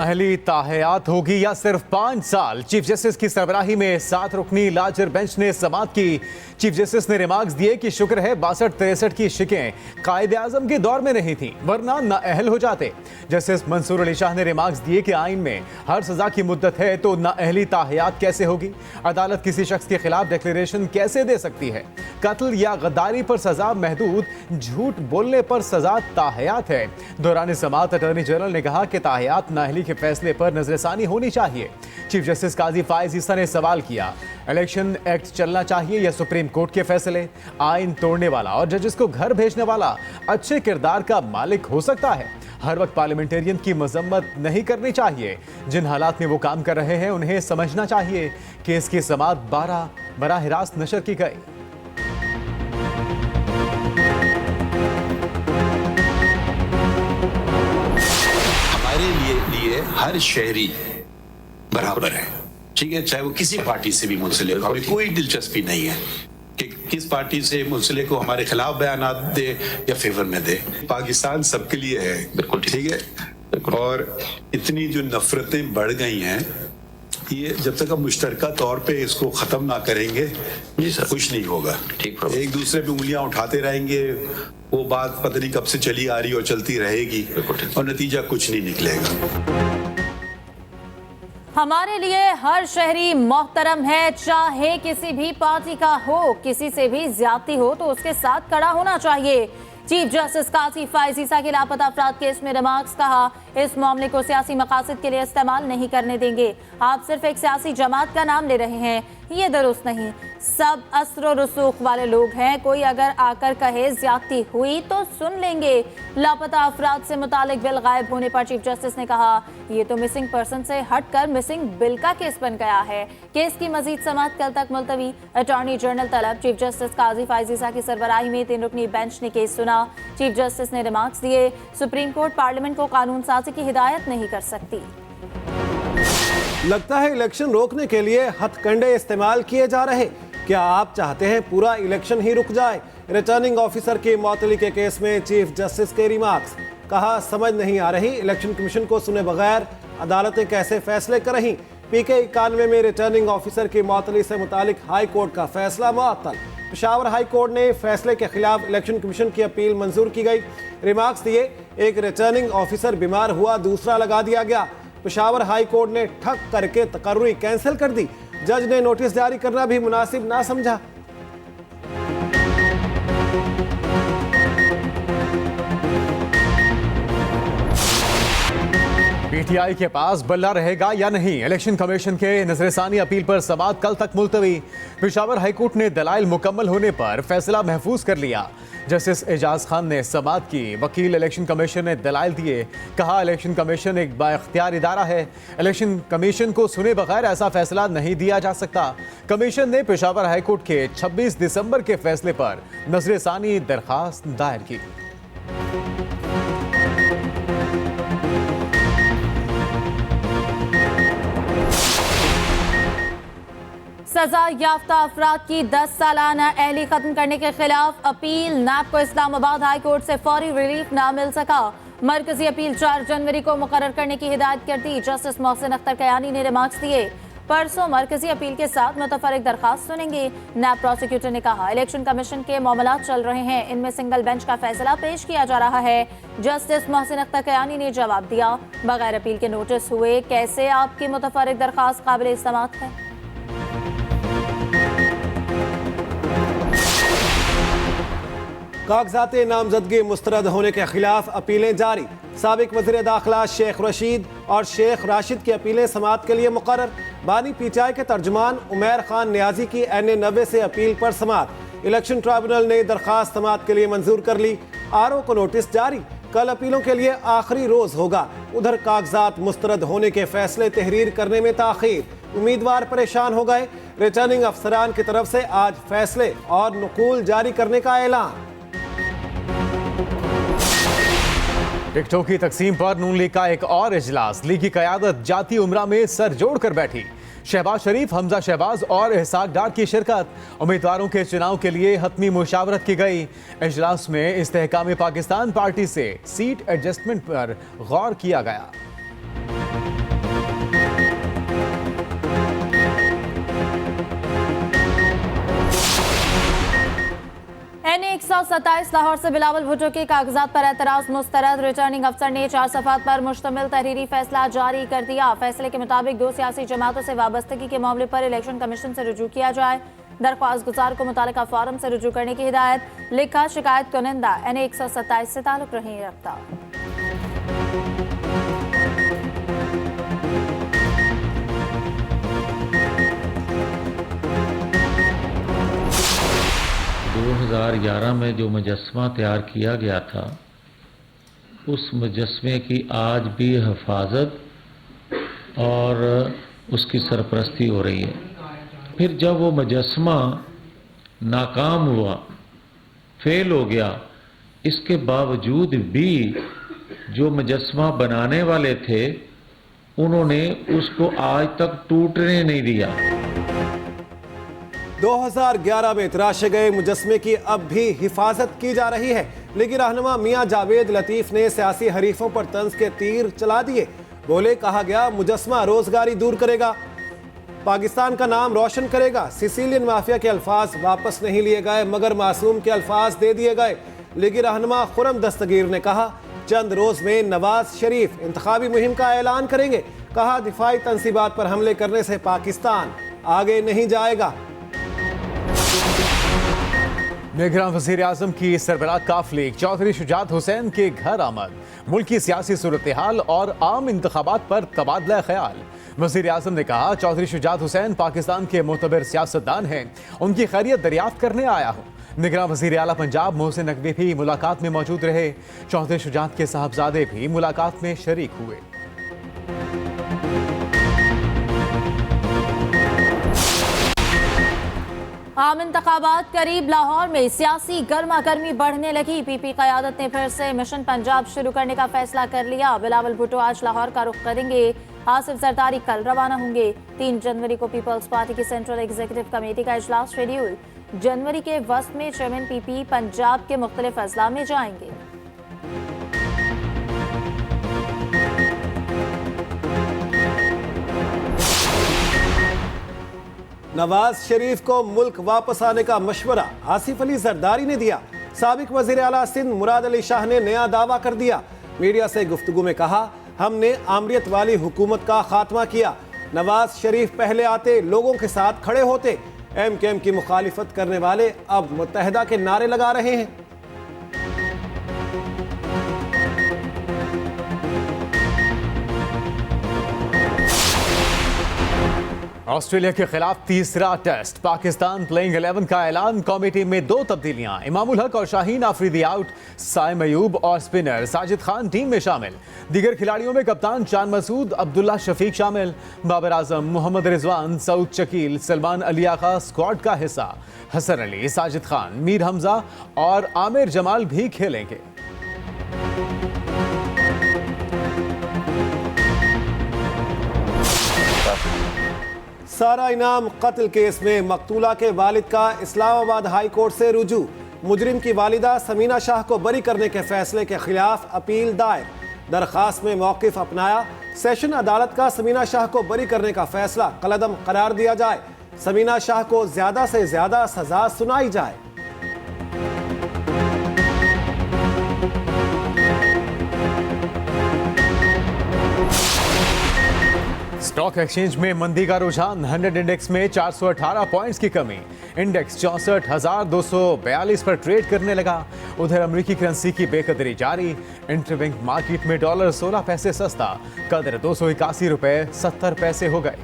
नाअहली ताहयात होगी या सिर्फ 5 साल। चीफ जस्टिस की सरबराही में 7 रुकनी लार्जर बेंच ने समाअत की। चीफ जस्टिस ने रिमार्क्स दिए कि शुक्र है 62-63 की शिकें कायदे आजम के दौर में नहीं थी, वरना नाअहल हो जाते। जस्टिस मंसूर अली शाह ने रिमार्क्स दिए कि आइन में हर सजा की मुद्दत है तो नाअहली ताहयात कैसे होगी। अदालत किसी शख्स के खिलाफ डिक्लेरेशन कैसे दे सकती है। कत्ल या गद्दारी पर सजा महदूद, झूठ बोलने पर सजा ताहयात है। दौरान समाअत अटॉर्नी जनरल ने कहा कि ताहयात नाअहली के फैसले पर नजरसानी होनी चाहिए। चीफ जस्टिस काजी फायज ईसा ने सवाल किया, इलेक्शन एक्ट चलना चाहिए या सुप्रीम कोर्ट के फैसले। आइन तोड़ने वाला और जजेस को घर भेजने वाला अच्छे किरदार का मालिक हो सकता है। हर वक्त पार्लियामेंटेरियन की मजम्मत नहीं करनी चाहिए। जिन हालात में वो काम कर रहे हैं उन्हें समझना चाहिए कि इसकी समाअत बराह रास्त नशर की गई। हमारे लिए हर शहरी बराबर है, ठीक है, चाहे वो किसी पार्टी से भी मुंसलिक हो। हमें कोई दिलचस्पी नहीं है कि किस पार्टी से मुंसलिक हो, हमारे खिलाफ बयानात दे या फेवर में दे। पाकिस्तान सबके लिए है, बिल्कुल ठीक है। और इतनी जो नफरतें बढ़ गई हैं, ये जब तक हम मुश्तरका तौर पे इसको खत्म ना करेंगे कुछ नहीं होगा। ठीक, एक दूसरे पे उंगलियां उठाते रहेंगे, वो बात पता नहीं कब से चली आ रही और चलती रहेगी और नतीजा कुछ नहीं निकलेगा। हमारे लिए हर शहरी मोहतरम है, चाहे किसी भी पार्टी का हो। किसी से भी ज्यादती हो तो उसके साथ खड़ा होना चाहिए। चीफ जस्टिस काजी फायज ईसा के लापता अफराद केस में रिमार्क्स कहा, इस मामले को सियासी मकासद के लिए इस्तेमाल नहीं करने देंगे। आप सिर्फ एक सियासी जमात का नाम ले रहे हैं, ये दुरुस्त नहीं। सब असर और रसूख वाले लोग हैं। कोई अगर आकर कहे ज्यादती हुई तो सुन लेंगे। लापता अफराद से मुतालिक बिल गायब होने पर चीफ जस्टिस ने कहा, ये तो मिसिंग पर्सन से हटकर मिसिंग बिल का केस बन गया है। केस की मजीद समाअत कल तक मुलतवी। अटॉर्नी जनरल तलब। चीफ जस्टिस काजी फायज ईसा की सरबराही में 3 रुकनी बेंच ने केस सुना। चीफ जस्टिस ने रिमार्क्स दिए, सुप्रीम कोर्ट पार्लियामेंट को कानून साजी की हिदायत नहीं कर सकती। लगता है इलेक्शन रोकने के लिए हथकंडे इस्तेमाल किए जा रहे। क्या आप चाहते हैं पूरा इलेक्शन ही रुक जाए? रिटर्निंग ऑफिसर की मौतली के केस में चीफ जस्टिस के रिमार्क्स। कहा, समझ नहीं आ रही इलेक्शन कमीशन को सुने बगैर अदालतें कैसे फैसले कर रही। PK 91 में रिटर्निंग ऑफिसर की मौतली से मुतालिक हाई कोर्ट का फैसला मुअत्तल। पेशावर हाई कोर्ट ने फैसले के खिलाफ इलेक्शन कमीशन की अपील मंजूर की गई। रिमार्क्स दिए, एक रिटर्निंग ऑफिसर बीमार हुआ, दूसरा लगा दिया गया। पेशावर हाई कोर्ट ने ठक करके तकर्री कैंसिल कर दी। जज ने नोटिस जारी करना भी मुनासिब ना समझा। PTI के पास बल्ला रहेगा या नहीं। इलेक्शन कमीशन के नजरसानी अपील पर समाअत कल तक मुलतवी। पेशावर हाईकोर्ट ने दलाइल मुकम्मल होने पर फैसला महफूज कर लिया। जस्टिस एजाज खान ने समाअत की। वकील इलेक्शन कमीशन ने दलाइल दिए। कहा, इलेक्शन कमीशन एक बाइख्तियार इदारा है, इलेक्शन कमीशन को सुने बगैर ऐसा फैसला नहीं दिया जा सकता। कमीशन ने पेशावर हाईकोर्ट के 26 दिसंबर के फैसले पर नजरसानी दरखास्त दायर की। सजा याफ्ता अफराद की 10 सालाना अहली खत्म करने के खिलाफ अपील। नैब को इस्लामाबाद हाई कोर्ट से फौरी रिलीफ ना मिल सका। मरकजी अपील 4 जनवरी को मुकर्रर करने की हिदायत कर दी। जस्टिस मोहसिन अख्तर कयानी ने रिमार्क्स दिए, परसों मरकजी अपील के साथ मुतफरिक दरखास्त सुनेंगे। नैब प्रोसिक्यूटर ने कहा, इलेक्शन कमीशन के मामलात चल रहे हैं, इनमें सिंगल बेंच का फैसला पेश किया जा रहा है। जस्टिस मोहसिन अख्तर कयानी ने जवाब दिया, बगैर अपील के नोटिस हुए कैसे आपकी मुतफरिक दरखास्त काबिल इस्तेमाल है। कागजात नामजदगी मुस्तरद होने के खिलाफ अपीलें जारी। साबिक वज़ीर दाखिला शेख रशीद और शेख राशिद की अपीलें समाअत के लिए मुकर्रर। बानी PTI के तर्जुमान उमैर खान न्याजी की NA 90 से अपील पर समाअत। इलेक्शन ट्राइब्यूनल ने दरखास्त समाअत के लिए मंजूर कर ली। RO को नोटिस जारी। कल अपीलों के लिए आखिरी रोज होगा। उधर कागजात मुस्तरद होने के फैसले तहरीर करने में ताखीर, उम्मीदवार परेशान हो गए। रिटर्निंग अफसरान की तरफ से आज फैसले और नुकूल जारी करने का ऐलान। टिकटों की तकसीम पर नून लीग का एक और इजलास। लीग की क़यादत जाती उम्रा में सर जोड़कर बैठी। शहबाज शरीफ, हमजा शहबाज और इसहाक डार की शिरकत। उम्मीदवारों के चुनाव के लिए हतमी मुशावरत की गई। इजलास में इस्तेहकाम पाकिस्तान पार्टी से सीट एडजस्टमेंट पर गौर किया गया। 127 लाहौर से बिलावल भुट्टो के कागजात पर एतराज मुस्तरद। रिटर्निंग अफसर ने 4 सफ़ात पर मुश्तमिल तहरीरी फैसला जारी कर दिया। फैसले के मुताबिक 2 सियासी जमातों से वाबस्तगी के मामले पर इलेक्शन कमीशन से रुजू किया जाए। दरख्वास्त गुजार को मुतालिका फॉरम से रुजू करने की हिदायत। लिखा, शिकायत कुनिंदा NA 127 से ताल्लुक नहीं रखता। दो 2011 में जो मुजस्समा तैयार किया गया था, उस मुजस्समे की आज भी हिफाजत और उसकी सरपरस्ती हो रही है। फिर जब वो मुजस्समा नाकाम हुआ, फेल हो गया, इसके बावजूद भी जो मुजस्समा बनाने वाले थे उन्होंने उसको आज तक टूटने नहीं दिया। 2011 में तराशे गए मुजस्समे की अब भी हिफाजत की जा रही है। लीगी रहनुमा मियां जावेद लतीफ ने सियासी हरीफों पर तंज के तीर चला दिए। बोले, कहा गया मुजस्समा रोजगारी दूर करेगा, पाकिस्तान का नाम रोशन करेगा। सिसिलियन माफिया के अल्फाज वापस नहीं लिए गए मगर मासूम के अल्फाज दे दिए गए। लीगी रहनुमा खुरम दस्तगीर ने कहा, चंद रोज में नवाज शरीफ इंतखाबी मुहिम का ऐलान करेंगे। कहा, दिफाई तंसीबात पर हमले करने से पाकिस्तान आगे नहीं जाएगा। निगरान वज़ीर आज़म की सरबराह काफिले चौधरी शुजात हुसैन के घर आमद। मुल्की सियासी सूरत हाल और आम इंतखाबात पर तबादला ख्याल। वज़ीर आज़म ने कहा, चौधरी शुजात हुसैन पाकिस्तान के मोतबर सियासतदान हैं, उनकी खैरियत दरियाफ्त करने आया हूँ। निगरान वज़ीर आला पंजाब मोहसिन नकवी भी मुलाकात में मौजूद रहे। चौधरी शुजात के साहबजादे भी मुलाकात में शरीक हुए। आम इंतखाबात करीब। लाहौर में सियासी गर्मा गर्मी बढ़ने लगी। PP क़यादत ने फिर से मिशन पंजाब शुरू करने का फैसला कर लिया। बिलावल भुट्टो आज लाहौर का रुख करेंगे। आसिफ जरदारी कल रवाना होंगे। 3 जनवरी को पीपल्स पार्टी की सेंट्रल एग्जीक्यूटिव कमेटी का इजलास शेड्यूल। जनवरी के वस्त में चेयरमैन PP पंजाब के मुख्तलिफ अजला में जाएंगे। नवाज शरीफ को मुल्क वापस आने का मशवरा आसिफ अली जरदारी ने दिया। साबिक वजीर आला सिंध मुराद अली शाह ने नया दावा कर दिया। मीडिया से गुफ्तगू में कहा, हमने आमरीत वाली हुकूमत का खात्मा किया। नवाज शरीफ पहले आते, लोगों के साथ खड़े होते। MKM की मुखालिफत करने वाले अब मुत्तहदा के नारे लगा रहे हैं। ऑस्ट्रेलिया के खिलाफ तीसरा टेस्ट। पाकिस्तान प्लेइंग 11 का ऐलान। कमेटी में 2 तब्दीलियां, इमामुल हक और शाहीन आफरीदी आउट, साइम अयूब और स्पिनर साजिद खान टीम में शामिल। दीगर खिलाड़ियों में कप्तान चांद मसूद, अब्दुल्ला शफीक शामिल। बाबर आजम, मोहम्मद रिजवान, सऊद शकील, सलमान अली आगा स्क्वाड का हिस्सा। हसन अली, साजिद खान, मीर हमजा और आमिर जमाल भी खेलेंगे। सारा इनाम कत्ल केस में मकतूला के वालिद का इस्लामाबाद हाई कोर्ट से रुजू। मुजरिम की वालिदा समीना शाह को बरी करने के फैसले के खिलाफ अपील दायर। दरखास्त में मौक़िफ़ अपनाया। सेशन अदालत का समीना शाह को बरी करने का फैसला कलअदम करार दिया जाए। समीना शाह को ज्यादा से ज्यादा सजा सुनाई जाए। स्टॉक एक्सचेंज में मंदी का रुझान। 100 इंडेक्स में 418 पॉइंट्स की कमी। इंडेक्स 64,242 पर ट्रेड करने लगा। उधर अमेरिकी करेंसी की बेकदरी जारी। इंटरबैंक मार्केट में डॉलर 16 पैसे सस्ता, कदर 281 रुपए 70 पैसे हो गए।